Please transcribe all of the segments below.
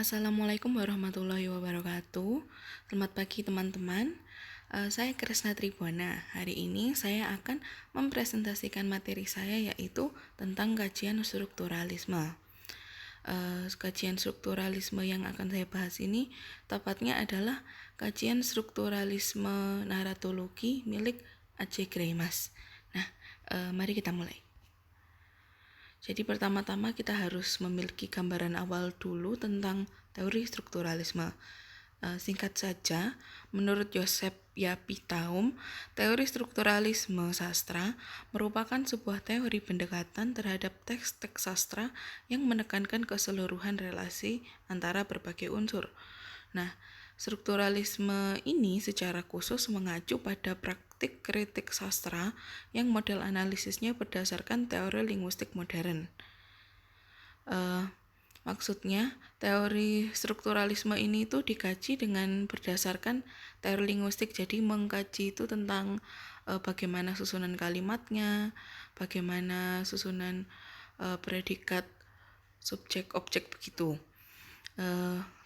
Assalamualaikum warahmatullahi wabarakatuh. Selamat pagi teman-teman. Saya Kresna Tribwana. Hari ini saya akan mempresentasikan materi saya yaitu tentang kajian strukturalisme. Kajian strukturalisme yang akan saya bahas ini tepatnya adalah kajian strukturalisme naratologi milik A.J. Greimas. Nah, mari kita mulai. Jadi pertama-tama kita harus memiliki gambaran awal dulu tentang teori strukturalisme. Singkat saja, menurut Joseph Yapitaum, teori strukturalisme sastra merupakan sebuah teori pendekatan terhadap teks-teks sastra yang menekankan keseluruhan relasi antara berbagai unsur. Nah, strukturalisme ini secara khusus mengacu pada praktik kritik sastra yang model analisisnya berdasarkan teori linguistik modern. Maksudnya, teori strukturalisme ini itu dikaji dengan berdasarkan teori linguistik, jadi mengkaji itu tentang bagaimana susunan kalimatnya, bagaimana susunan predikat, subjek, objek begitu.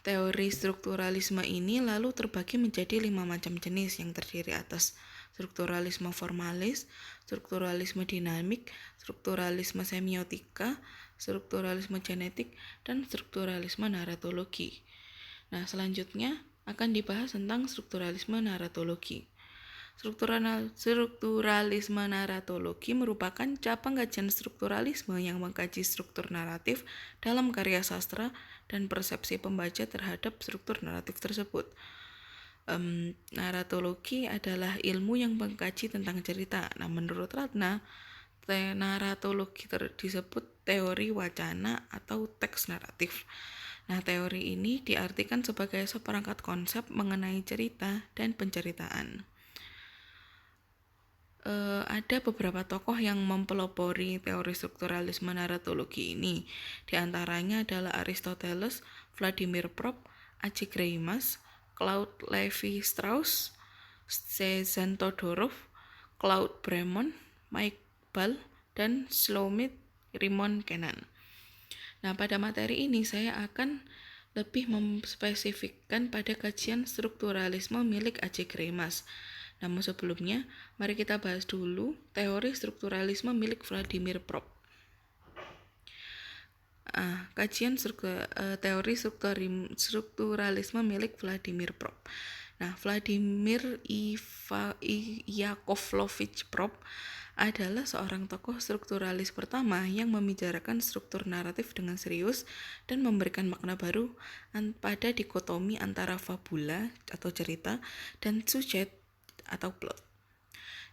Teori strukturalisme ini lalu terbagi menjadi 5 macam jenis yang terdiri atas strukturalisme formalis, strukturalisme dinamik, strukturalisme semiotika, strukturalisme genetik, dan strukturalisme naratologi. Nah, selanjutnya akan dibahas tentang strukturalisme naratologi. Strukturalisme naratologi merupakan cabang kajian strukturalisme yang mengkaji struktur naratif dalam karya sastra dan persepsi pembaca terhadap struktur naratif tersebut. Naratologi adalah ilmu yang mengkaji tentang cerita. Nah, menurut Ratna, naratologi disebut teori wacana atau teks naratif. Nah, teori ini diartikan sebagai seperangkat konsep mengenai cerita dan penceritaan. Ada beberapa tokoh yang mempelopori teori strukturalisme naratologi ini. Di antaranya adalah Aristoteles, Vladimir Prop, A.J. Greimas, Claude Lévi-Strauss, Cezanne Todorov, Claude Bremont, Mike Ball, dan Shlomit Rimon Kenan. Nah, pada materi ini saya akan lebih memspesifikkan pada kajian strukturalisme milik A.J. Greimas. Namun sebelumnya, mari kita bahas dulu teori strukturalisme milik Vladimir Prop. Kajian teori strukturalisme milik Vladimir Prop. Nah, Vladimir Yakovlovich Prop adalah seorang tokoh strukturalis pertama yang membicarakan struktur naratif dengan serius dan memberikan makna baru pada dikotomi antara fabula atau cerita dan sujet atau plot.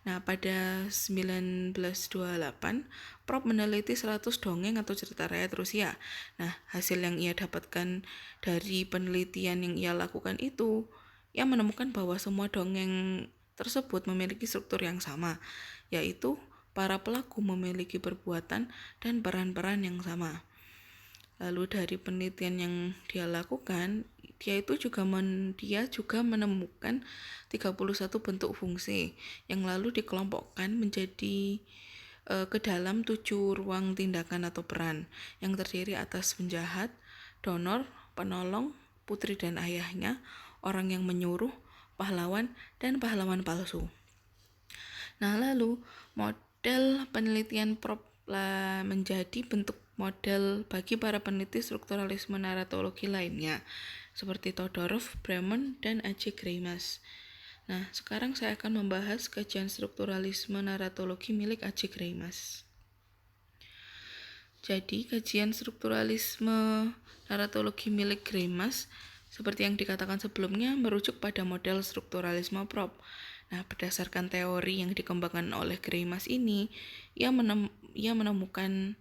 Nah, pada 1928, Prop meneliti 100 dongeng atau cerita rakyat Rusia. Nah, hasil yang ia dapatkan dari penelitian yang ia lakukan itu, ia menemukan bahwa semua dongeng tersebut memiliki struktur yang sama, yaitu para pelaku memiliki perbuatan dan peran-peran yang sama. Lalu dari penelitian yang dia lakukan, dia juga menemukan 31 bentuk fungsi yang lalu dikelompokkan menjadi ke dalam 7 ruang tindakan atau peran yang terdiri atas penjahat, donor, penolong, putri dan ayahnya, orang yang menyuruh, pahlawan, dan pahlawan palsu. Nah, lalu model penelitian Prop menjadi bentuk model bagi para peneliti strukturalisme naratologi lainnya seperti Todorov, Bremont, dan A.J. Greimas. Nah, sekarang saya akan membahas kajian strukturalisme naratologi milik A.J. Greimas. Jadi, kajian strukturalisme naratologi milik Greimas seperti yang dikatakan sebelumnya merujuk pada model strukturalisme Prop. Nah, berdasarkan teori yang dikembangkan oleh Greimas ini, ia menemukan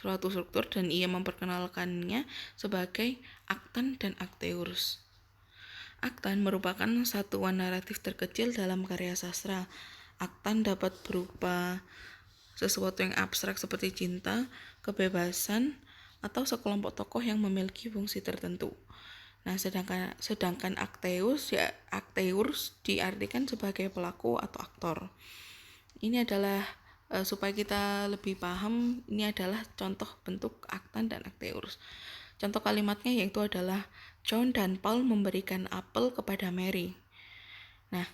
suatu struktur dan ia memperkenalkannya sebagai aktan dan akteurus. Aktan merupakan satuan naratif terkecil dalam karya sastra. Aktan dapat berupa sesuatu yang abstrak seperti cinta, kebebasan, atau sekelompok tokoh yang memiliki fungsi tertentu. Nah, sedangkan akteurus diartikan sebagai pelaku atau aktor. Ini adalah supaya kita lebih paham, ini adalah contoh bentuk aktan dan akteurus. Contoh kalimatnya yaitu adalah John dan Paul memberikan apel kepada Mary. Nah,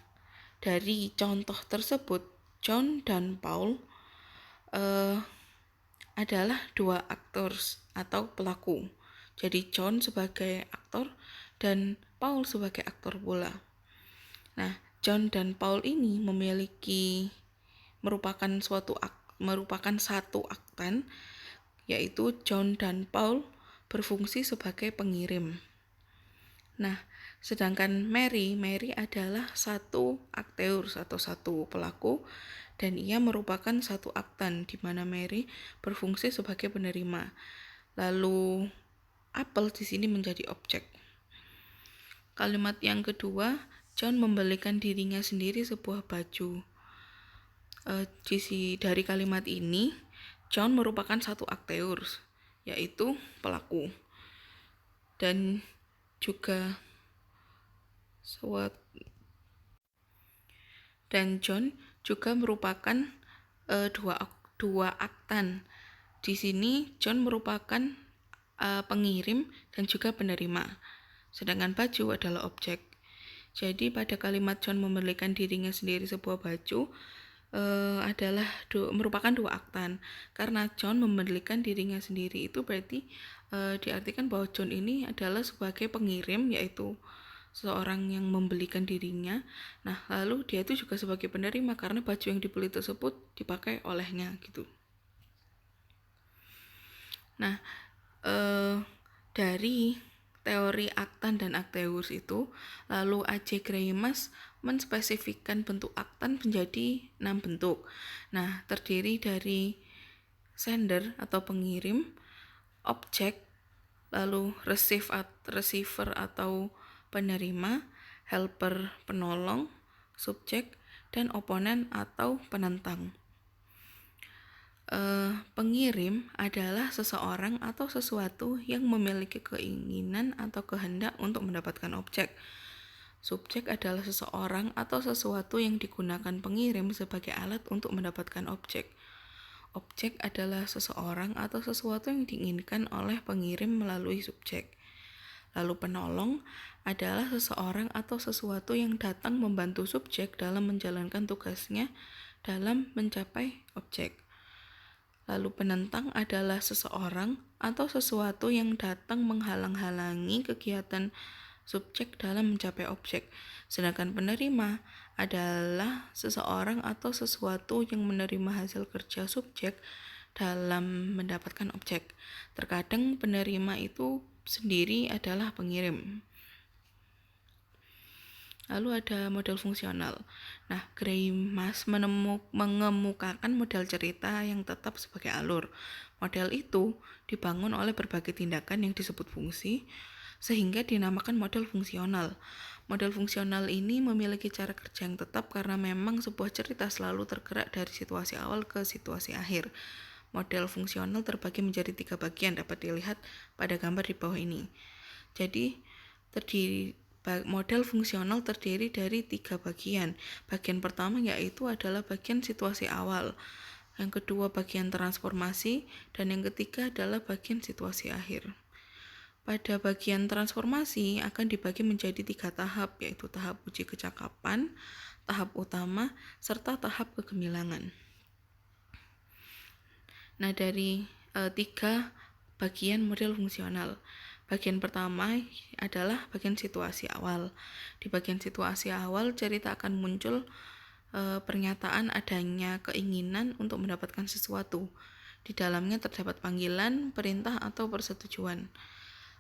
dari contoh tersebut, John dan Paul adalah dua aktor atau pelaku. Jadi John sebagai aktor dan Paul sebagai aktor pula. Nah, John dan Paul ini merupakan satu aktan, yaitu John dan Paul berfungsi sebagai pengirim. Nah, sedangkan Mary adalah satu akteur atau satu pelaku, dan ia merupakan satu aktan di mana Mary berfungsi sebagai penerima. Lalu apel di sini menjadi objek. Kalimat yang kedua, John membelikan dirinya sendiri sebuah baju. Dari kalimat ini, John merupakan satu akteur, yaitu pelaku, dan juga John juga merupakan dua aktan. Di sini John merupakan pengirim dan juga penerima, sedangkan baju adalah objek. Jadi pada kalimat John membelikan dirinya sendiri sebuah baju merupakan dua aktan. Karena John membelikan dirinya sendiri, itu berarti diartikan bahwa John ini adalah sebagai pengirim, yaitu seorang yang membelikan dirinya. Nah, lalu dia itu juga sebagai penerima karena baju yang dibeli tersebut dipakai olehnya gitu. Nah, dari teori aktan dan akteus itu, lalu A.J. Greimas menspesifikkan bentuk aktan menjadi 6 bentuk. Nah, terdiri dari sender atau pengirim, objek, lalu receiver atau penerima, helper penolong, subjek, dan oponen atau penentang. Pengirim adalah seseorang atau sesuatu yang memiliki keinginan atau kehendak untuk mendapatkan objek. Subjek adalah seseorang atau sesuatu yang digunakan pengirim sebagai alat untuk mendapatkan objek. Objek adalah seseorang atau sesuatu yang diinginkan oleh pengirim melalui subjek. Lalu penolong adalah seseorang atau sesuatu yang datang membantu subjek dalam menjalankan tugasnya dalam mencapai objek. Lalu penentang adalah seseorang atau sesuatu yang datang menghalang-halangi kegiatan subjek dalam mencapai objek. Sedangkan penerima adalah seseorang atau sesuatu yang menerima hasil kerja subjek dalam mendapatkan objek. Terkadang penerima itu sendiri adalah pengirim. Lalu ada model fungsional. Nah, Greimas mengemukakan model cerita yang tetap sebagai alur. Model itu dibangun oleh berbagai tindakan yang disebut fungsi, sehingga dinamakan model fungsional. Model fungsional ini memiliki cara kerja yang tetap karena memang sebuah cerita selalu tergerak dari situasi awal ke situasi akhir. Model fungsional terbagi menjadi 3 bagian, dapat dilihat pada gambar di bawah ini. Jadi, model fungsional terdiri dari 3 bagian. Bagian pertama yaitu adalah bagian situasi awal. Yang kedua bagian transformasi, dan yang ketiga adalah bagian situasi akhir. Pada bagian transformasi akan dibagi menjadi 3 tahap, yaitu tahap uji kecakapan, tahap utama, serta tahap kegemilangan. Nah, dari 3 bagian model fungsional. Bagian pertama adalah bagian situasi awal. Di bagian situasi awal, cerita akan muncul pernyataan adanya keinginan untuk mendapatkan sesuatu. Di dalamnya terdapat panggilan, perintah, atau persetujuan.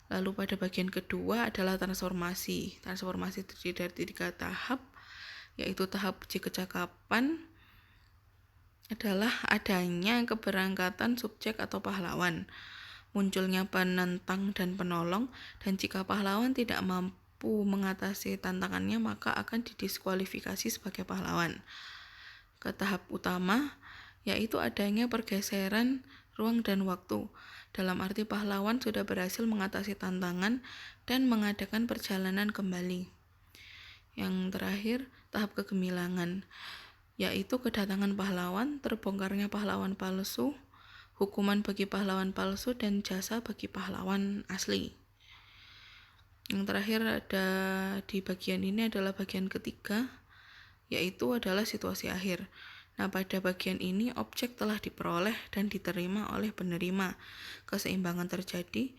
Lalu pada bagian kedua adalah transformasi. Transformasi terdiri dari 3 tahap, yaitu tahap uji kecakapan adalah adanya keberangkatan subjek atau pahlawan, munculnya penentang dan penolong, dan jika pahlawan tidak mampu mengatasi tantangannya maka akan didiskualifikasi sebagai pahlawan. Ke tahap utama, yaitu adanya pergeseran ruang dan waktu, dalam arti pahlawan sudah berhasil mengatasi tantangan dan mengadakan perjalanan kembali. Yang terakhir, tahap kegemilangan, yaitu kedatangan pahlawan, terbongkarnya pahlawan palsu, hukuman bagi pahlawan palsu, dan jasa bagi pahlawan asli. Yang terakhir ada di bagian ini adalah bagian ketiga, yaitu adalah situasi akhir. Nah, pada bagian ini objek telah diperoleh dan diterima oleh penerima. Keseimbangan terjadi,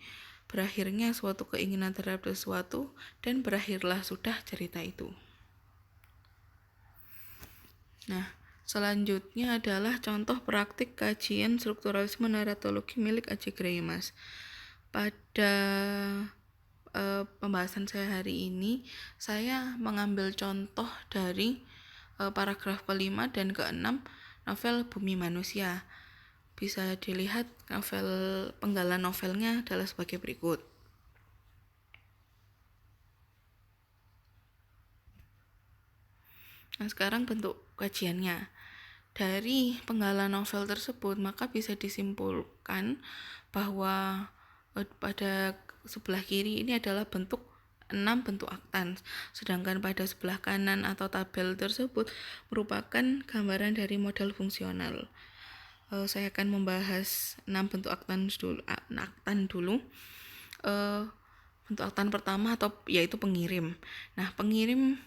berakhirnya suatu keinginan terhadap sesuatu, dan berakhirlah sudah cerita itu. Nah, selanjutnya adalah contoh praktik kajian strukturalisme naratologi milik A.J. Greimas. Pada pembahasan saya hari ini, saya mengambil contoh dari paragraf ke-5 dan ke-6 novel Bumi Manusia. Bisa dilihat penggalan novelnya adalah sebagai berikut. Nah, sekarang bentuk kajiannya. Dari penggalan novel tersebut, maka bisa disimpulkan bahwa pada sebelah kiri ini adalah 6 bentuk aktans, sedangkan pada sebelah kanan atau tabel tersebut merupakan gambaran dari model fungsional. Saya akan membahas 6 bentuk aktan dulu. Bentuk aktan pertama yaitu pengirim. Nah, pengirim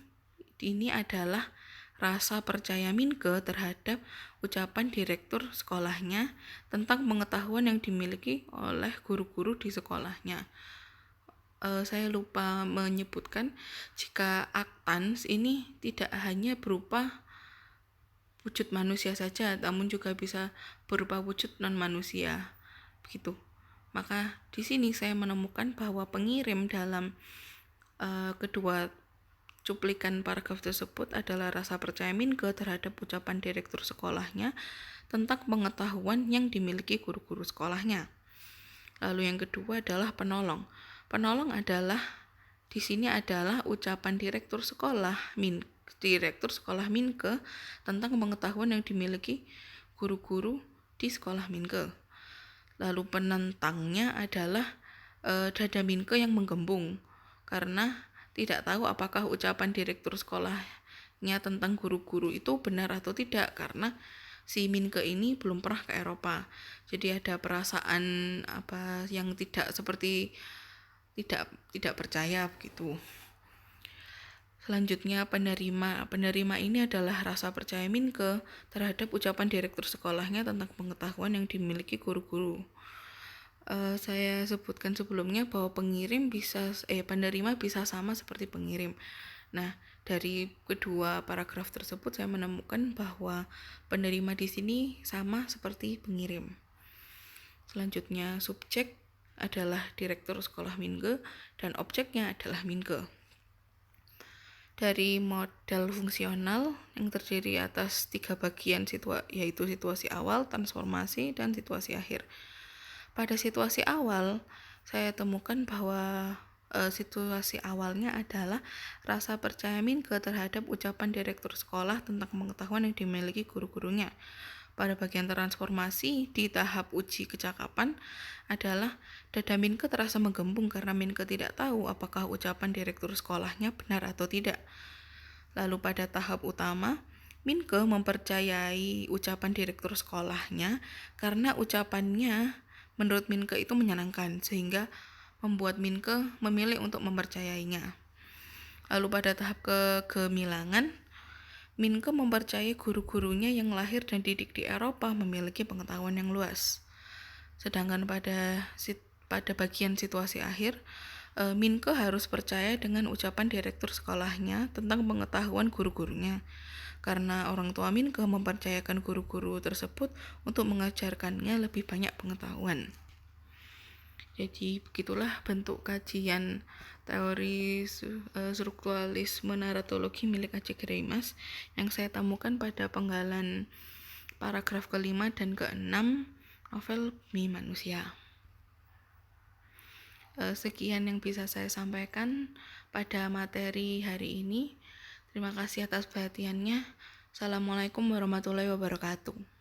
ini adalah rasa percaya Minke terhadap ucapan direktur sekolahnya tentang pengetahuan yang dimiliki oleh guru-guru di sekolahnya. Saya lupa menyebutkan jika aktans ini tidak hanya berupa wujud manusia saja, namun juga bisa berupa wujud non-manusia. Begitu. Maka di sini saya menemukan bahwa pengirim dalam kedua cuplikan paragraf tersebut adalah rasa percaya Minke terhadap ucapan direktur sekolahnya tentang pengetahuan yang dimiliki guru-guru sekolahnya. Lalu yang kedua adalah penolong. Penolong adalah di sini adalah ucapan direktur sekolah Minke tentang pengetahuan yang dimiliki guru-guru di sekolah Minke. Lalu penentangnya adalah dada Minke yang menggembung karena tidak tahu apakah ucapan direktur sekolahnya tentang guru-guru itu benar atau tidak, karena si Minke ini belum pernah ke Eropa. Jadi ada perasaan yang tidak percaya begitu. Selanjutnya penerima. Penerima ini adalah rasa percaya Minke terhadap ucapan direktur sekolahnya tentang pengetahuan yang dimiliki guru-guru. Saya sebutkan sebelumnya bahwa penerima bisa sama seperti pengirim. Nah, dari kedua paragraf tersebut saya menemukan bahwa penerima di sini sama seperti pengirim. Selanjutnya, subjek adalah direktur sekolah Minke dan objeknya adalah Minke. Dari model fungsional yang terdiri atas 3 bagian yaitu situasi awal, transformasi, dan situasi akhir. Pada situasi awal, saya temukan bahwa situasi awalnya adalah rasa percaya Minke terhadap ucapan direktur sekolah tentang pengetahuan yang dimiliki guru-gurunya. Pada bagian transformasi di tahap uji kecakapan adalah dada Minke terasa menggembung karena Minke tidak tahu apakah ucapan direktur sekolahnya benar atau tidak. Lalu pada tahap utama, Minke mempercayai ucapan direktur sekolahnya karena ucapannya menurut Minke itu menyenangkan, sehingga membuat Minke memilih untuk mempercayainya. Lalu pada tahap kegemilangan, Minke mempercayai guru-gurunya yang lahir dan didik di Eropa memiliki pengetahuan yang luas. Sedangkan pada bagian situasi akhir, Minke harus percaya dengan ucapan direktur sekolahnya tentang pengetahuan guru-gurunya, karena orang tua Minke mempercayakan guru-guru tersebut untuk mengajarkannya lebih banyak pengetahuan. Jadi begitulah bentuk kajian teori strukturalisme naratologi milik A.J. Greimas yang saya temukan pada penggalan paragraf ke-5 dan ke-6 novel Bumi Manusia. Sekian yang bisa saya sampaikan pada materi hari ini. Terima kasih atas perhatiannya. Assalamualaikum warahmatullahi wabarakatuh.